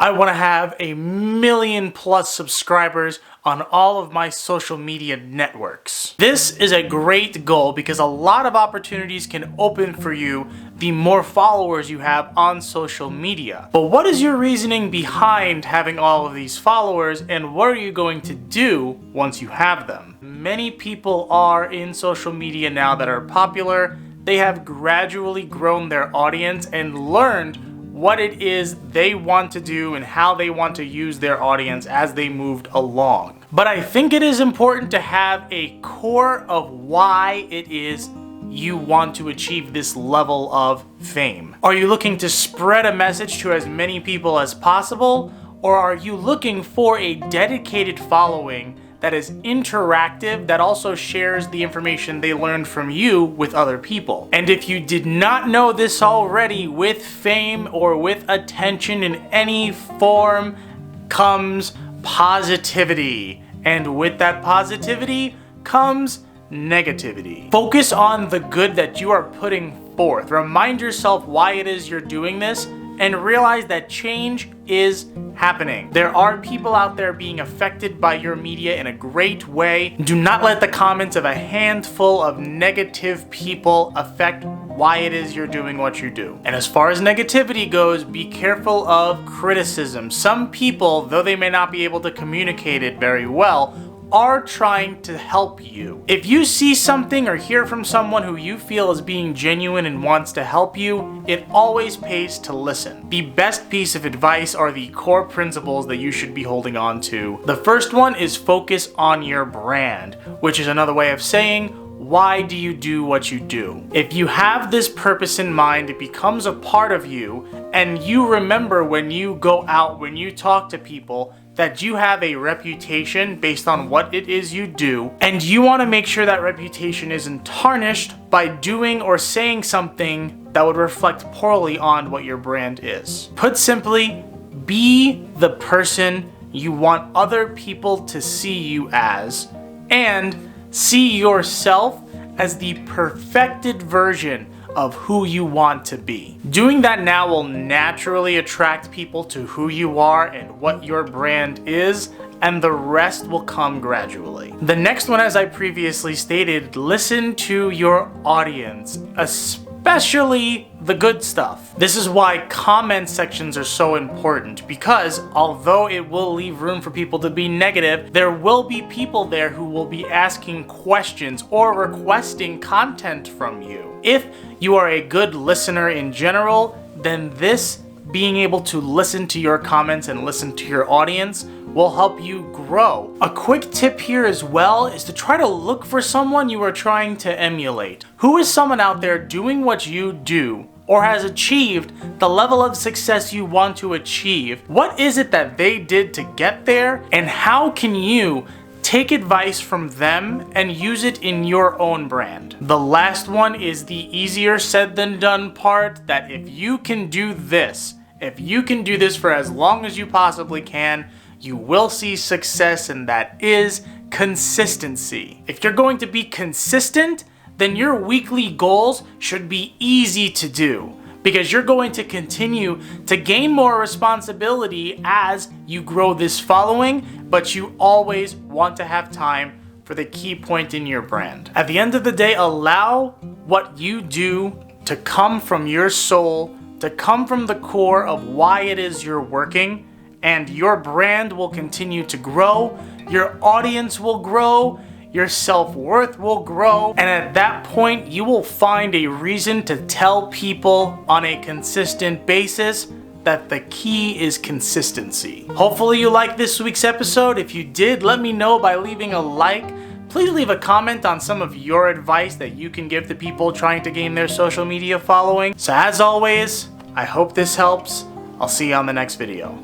I want to have 1,000,000+ subscribers on all of my social media networks. This is a great goal because a lot of opportunities can open for you the more followers you have on social media. But what is your reasoning behind having all of these followers, and what are you going to do once you have them? Many people are in social media now that are popular. They have gradually grown their audience and learned what it is they want to do and how they want to use their audience as they moved along. But I think it is important to have a core of why it is you want to achieve this level of fame. Are you looking to spread a message to as many people as possible, or are you looking for a dedicated following that is interactive, that also shares the information they learned from you with other people? And if you did not know this already, with fame or with attention in any form comes positivity. And with that positivity comes negativity. Focus on the good that you are putting forth. Remind yourself why it is you're doing this, and realize that change is happening. There are people out there being affected by your media in a great way. Do not let the comments of a handful of negative people affect why it is you're doing what you do. And as far as negativity goes, be careful of criticism. Some people, though they may not be able to communicate it very well, are trying to help you. If you see something or hear from someone who you feel is being genuine and wants to help you, it always pays to listen. The best piece of advice are the core principles that you should be holding on to. The first one is focus on your brand, which is another way of saying, why do you do what you do? If you have this purpose in mind, it becomes a part of you, and you remember when you go out, when you talk to people, that you have a reputation based on what it is you do, and you want to make sure that reputation isn't tarnished by doing or saying something that would reflect poorly on what your brand is. Put simply, be the person you want other people to see you as, and see yourself as the perfected version of who you want to be. Doing that now will naturally attract people to who you are and what your brand is, and the rest will come gradually. The next one, as I previously stated, listen to your audience, especially the good stuff. This is why comment sections are so important, because although it will leave room for people to be negative, there will be people there who will be asking questions or requesting content from you. If you are a good listener in general, then this being able to listen to your comments and listen to your audience will help you grow. A quick tip here as well is to try to look for someone you are trying to emulate. Who is someone out there doing what you do, or has achieved the level of success you want to achieve? What is it that they did to get there, and how can you take advice from them and use it in your own brand? The last one is the easier said than done part, that if you can do this, if you can do this for as long as you possibly can, you will see success, and that is consistency. If you're going to be consistent, then your weekly goals should be easy to do, because you're going to continue to gain more responsibility as you grow this following, but you always want to have time for the key point in your brand. At the end of the day, allow what you do to come from your soul, to come from the core of why it is you're working, and your brand will continue to grow, your audience will grow, your self-worth will grow, and at that point, you will find a reason to tell people on a consistent basis that the key is consistency. Hopefully you liked this week's episode. If you did, let me know by leaving a like. Please leave a comment on some of your advice that you can give to people trying to gain their social media following. So as always, I hope this helps. I'll see you on the next video.